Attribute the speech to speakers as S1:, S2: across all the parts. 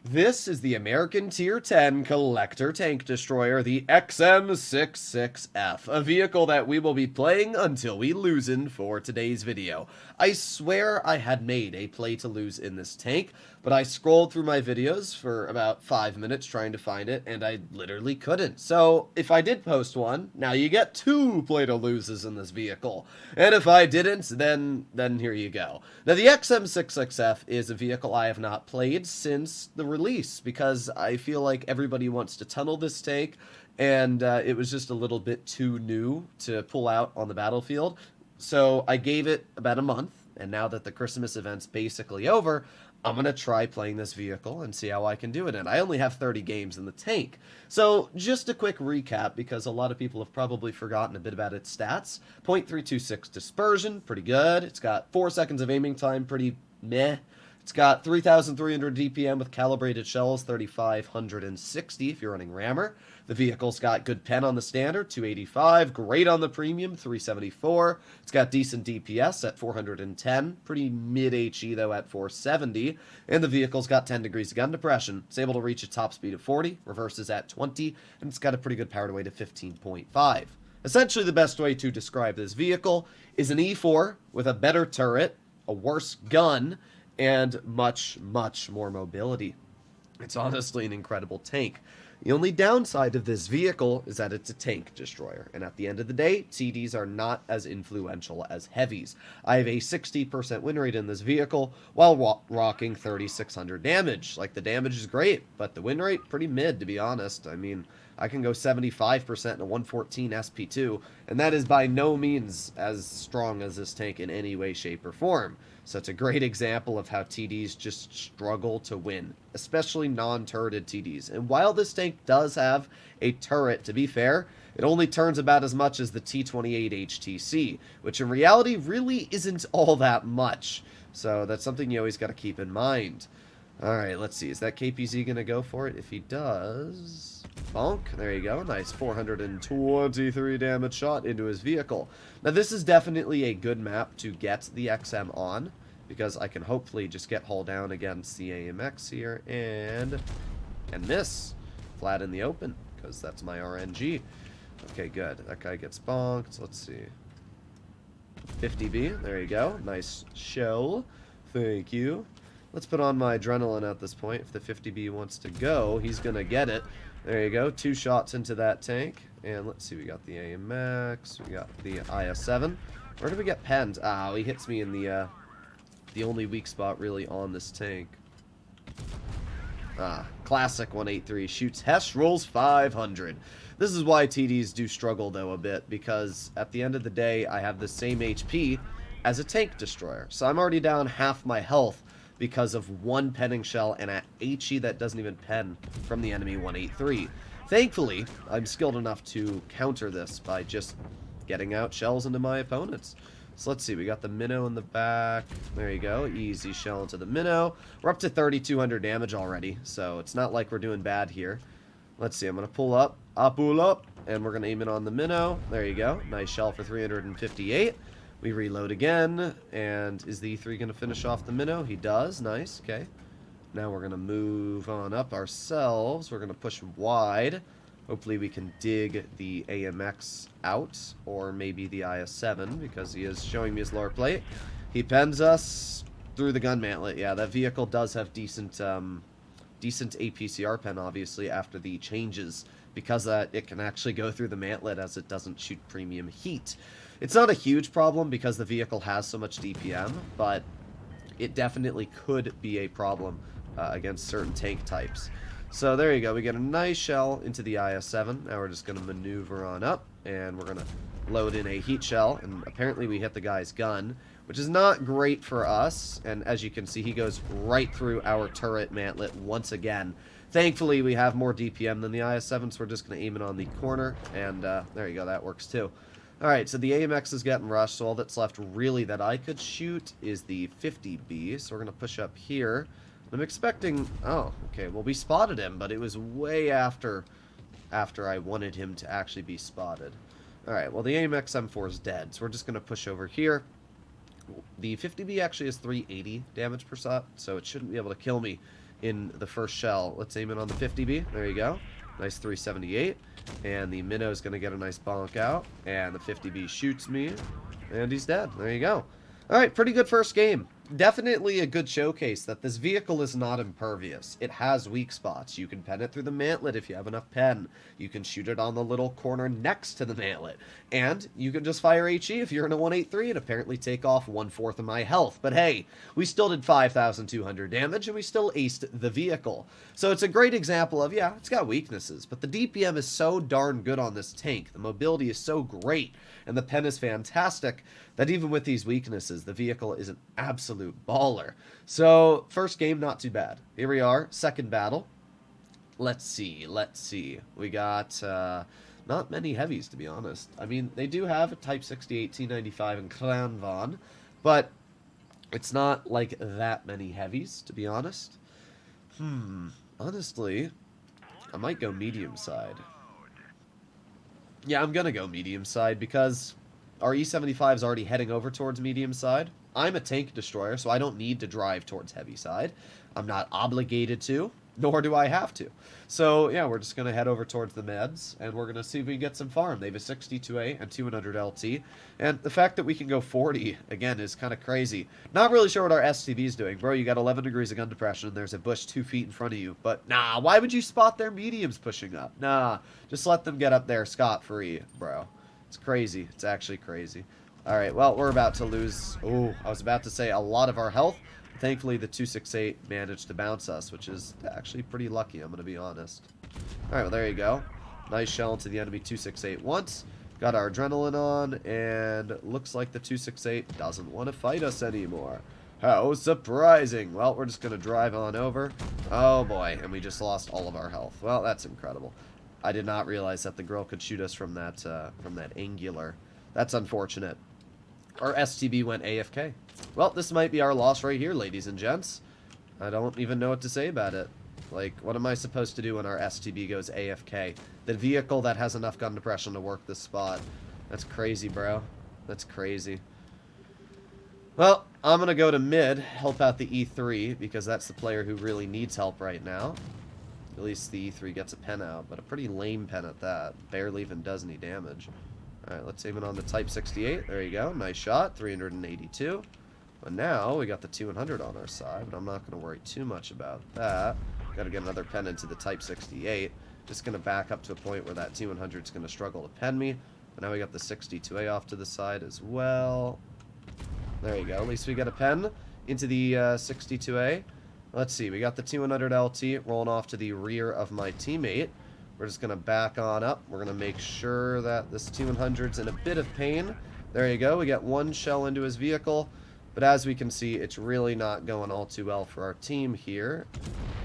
S1: This is the American Tier 10 Collector Tank Destroyer, the XM66F, a vehicle that we will be playing until we loosen for today's video. I swear I had made a play to lose in this tank, but I scrolled through my videos for about 5 minutes trying to find it, and I literally couldn't. So if I did post one, now you get 2 play to loses in this vehicle. And if I didn't, then here you go. Now the XM66F is a vehicle I have not played since the release because I feel like everybody wants to tunnel this tank, and it was just a little bit too new to pull out on the battlefield. So I gave it about a month, and now that the Christmas event's basically over, I'm going to try playing this vehicle and see how I can do it. And I only have 30 games in the tank. So just a quick recap, because a lot of people have probably forgotten a bit about its stats. 0.326 dispersion, pretty good. It's got 4 seconds of aiming time, pretty meh. It's got 3,300 DPM with calibrated shells, 3,560 if you're running rammer. The vehicle's got good pen on the standard, 285, great on the premium, 374. It's got decent DPS at 410, pretty mid-HE though at 470. And the vehicle's got 10 degrees of gun depression. It's able to reach a top speed of 40, reverses at 20, and it's got a pretty good power to weight of 15.5. Essentially the best way to describe this vehicle is an E4 with a better turret, a worse gun, and much, much more mobility. It's honestly an incredible tank. The only downside of this vehicle is that it's a tank destroyer, and at the end of the day, TDs are not as influential as heavies. I have a 60% win rate in this vehicle while rocking 3,600 damage. Like, the damage is great, but the win rate, pretty mid, to be honest. I mean, I can go 75% in a 114 SP2, and that is by no means as strong as this tank in any way, shape, or form. So it's a great example of how TDs just struggle to win, especially non-turreted TDs. And while this tank does have a turret, to be fair, it only turns about as much as the T28 HTC, which in reality really isn't all that much. So that's something you always got to keep in mind. Alright, let's see. Is that KPZ going to go for it? If he does... bonk. There you go. Nice 423 damage shot into his vehicle. Now, this is definitely a good map to get the XM on, because I can hopefully just get hull down against the AMX here and miss flat in the open, because that's my RNG. Okay, good. That guy gets bonked. Let's see. 50B. There you go. Nice show. Thank you. Let's put on my adrenaline at this point. If the 50B wants to go, he's going to get it. There you go. 2 shots into that tank. And let's see. We got the AMX. We got the IS-7. Where did we get penned? Ah, he hits me in the only weak spot really on this tank. Ah, classic 183. Shoots Hesh, rolls 500. This is why TDs do struggle, though, a bit. Because at the end of the day, I have the same HP as a tank destroyer. So I'm already down half my health because of 1 penning shell and a HE that doesn't even pen from the enemy 183. Thankfully, I'm skilled enough to counter this by just getting out shells into my opponents. So let's see, we got the minnow in the back. There you go, easy shell into the minnow. We're up to 3,200 damage already, so it's not like we're doing bad here. Let's see, I'm going to pull up, and we're going to aim it on the minnow. There you go, nice shell for 358. We reload again, and is the E3 going to finish off the minnow? He does. Nice. Okay. Now we're going to move on up ourselves. We're going to push wide. Hopefully we can dig the AMX out, or maybe the IS-7, because he is showing me his lower plate. He pens us through the gun mantlet. Yeah, that vehicle does have decent APCR pen, obviously, after the changes, because it can actually go through the mantlet as it doesn't shoot premium heat. It's not a huge problem because the vehicle has so much DPM, but it definitely could be a problem against certain tank types. So there you go. We get a nice shell into the IS-7. Now we're just going to maneuver on up, and we're going to load in a heat shell, and apparently we hit the guy's gun, which is not great for us. And as you can see, he goes right through our turret mantlet once again. Thankfully, we have more DPM than the IS-7, so we're just going to aim it on the corner, and there you go. That works too. Alright, so the AMX is getting rushed, so all that's left really that I could shoot is the 50B, so we're going to push up here. I'm expecting... oh, okay, well, we spotted him, but it was way after I wanted him to actually be spotted. Alright, well, the AMX M4 is dead, so we're just going to push over here. The 50B actually has 380 damage per shot, so it shouldn't be able to kill me in the first shell. Let's aim it on the 50B. There you go. Nice 378. And the Minnow's going to get a nice bonk out. And the 50B shoots me. And he's dead. There you go. Alright, pretty good first game. Definitely a good showcase that this vehicle is not impervious. It has weak spots. You can pen it through the mantlet if you have enough pen. You can shoot it on the little corner next to the mantlet. And you can just fire HE if you're in a 183 and apparently take off 1/4 of my health. But hey, we still did 5,200 damage and we still aced the vehicle. So it's a great example of, yeah, it's got weaknesses, but the DPM is so darn good on this tank. The mobility is so great and the pen is fantastic that even with these weaknesses, the vehicle is an absolute baller. So, first game, not too bad. Here we are, second battle. Let's see. We got not many heavies, to be honest. I mean, they do have a Type 60 1895 and Kranvan, but it's not like that many heavies, to be honest. Honestly, I might go medium side. Yeah, I'm gonna go medium side because our E75 is already heading over towards medium side. I'm a tank destroyer, so I don't need to drive towards heavy side. I'm not obligated to, nor do I have to. So, yeah, we're just going to head over towards the meds, and we're going to see if we can get some farm. They have a 62A and 200 LT, and the fact that we can go 40, again, is kind of crazy. Not really sure what our STB is doing. Bro, you got 11 degrees of gun depression, and there's a bush 2 feet in front of you. But, nah, why would you spot their mediums pushing up? Nah, just let them get up there scot-free, bro. It's crazy. It's actually crazy. Alright, well, we're about to lose, oh, I was about to say a lot of our health. Thankfully, the 268 managed to bounce us, which is actually pretty lucky, I'm going to be honest. Alright, well, there you go. Nice shell into the enemy 268 once. Got our adrenaline on, and looks like the 268 doesn't want to fight us anymore. How surprising. Well, we're just going to drive on over. Oh, boy, and we just lost all of our health. Well, that's incredible. I did not realize that the girl could shoot us from that angular. That's unfortunate. Our STB went AFK. Well, this might be our loss right here, ladies and gents. I don't even know what to say about it. Like, what am I supposed to do when our STB goes AFK? The vehicle that has enough gun depression to work this spot. That's crazy, bro. That's crazy. Well, I'm going to go to mid, help out the E3, because that's the player who really needs help right now. At least the E3 gets a pen out, but a pretty lame pen at that. Barely even does any damage. Alright, let's aim it on the Type 68. There you go. Nice shot. 382. But now, we got the 200 on our side, but I'm not going to worry too much about that. Got to get another pen into the Type 68. Just going to back up to a point where that 200 is going to struggle to pen me. But now we got the 62A off to the side as well. There you go. At least we get a pen into the 62A. Let's see. We got the 200 LT rolling off to the rear of my teammate. We're just going to back on up. We're going to make sure that this 200's in a bit of pain. There you go. We got one shell into his vehicle. But as we can see, it's really not going all too well for our team here.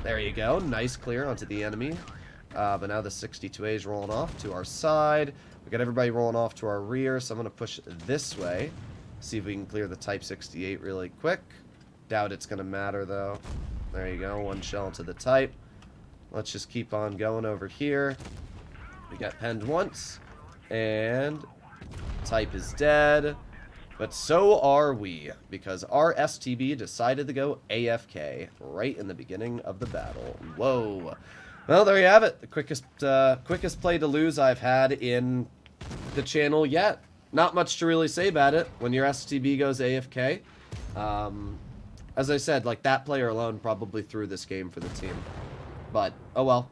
S1: There you go. Nice clear onto the enemy. But now the 62A is rolling off to our side. We got everybody rolling off to our rear, so I'm going to push this way. See if we can clear the Type 68 really quick. Doubt it's going to matter, though. There you go. One shell into the Type. Let's just keep on going over here. We got penned once. And Type is dead. But so are we, because our STB decided to go AFK right in the beginning of the battle. Whoa. Well, there you have it. The quickest play to lose I've had in the channel yet. Not much to really say about it when your STB goes AFK. As I said, like, that player alone probably threw this game for the team. But, oh well.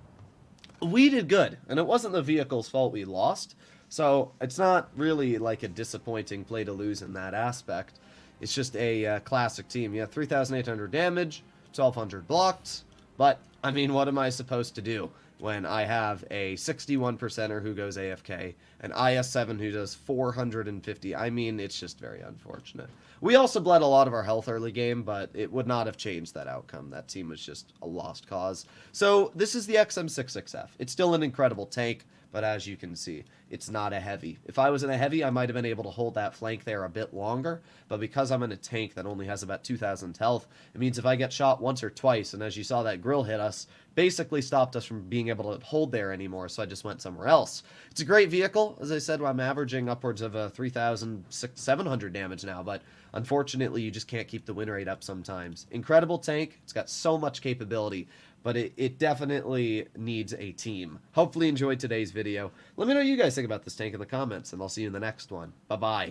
S1: We did good, and it wasn't the vehicle's fault we lost. So, it's not really like a disappointing play to lose in that aspect. It's just a classic team. Yeah, 3,800 damage, 1,200 blocked. But, I mean, what am I supposed to do when I have a 61%er who goes AFK, an IS-7 who does 450? I mean, it's just very unfortunate. We also bled a lot of our health early game, but it would not have changed that outcome. That team was just a lost cause. So, this is the XM66F. It's still an incredible tank, but as you can see, it's not a heavy. If I was in a heavy, I might have been able to hold that flank there a bit longer, but because I'm in a tank that only has about 2,000 health, it means if I get shot once or twice, and as you saw that grill hit us, basically stopped us from being able to hold there anymore, so I just went somewhere else. It's a great vehicle. As I said, I'm averaging upwards of 3,700 damage now, but unfortunately, you just can't keep the win rate up sometimes. Incredible tank. It's got so much capability, but it definitely needs a team. Hopefully you enjoyed today's video. Let me know what you guys think about this tank in the comments, and I'll see you in the next one. Bye-bye.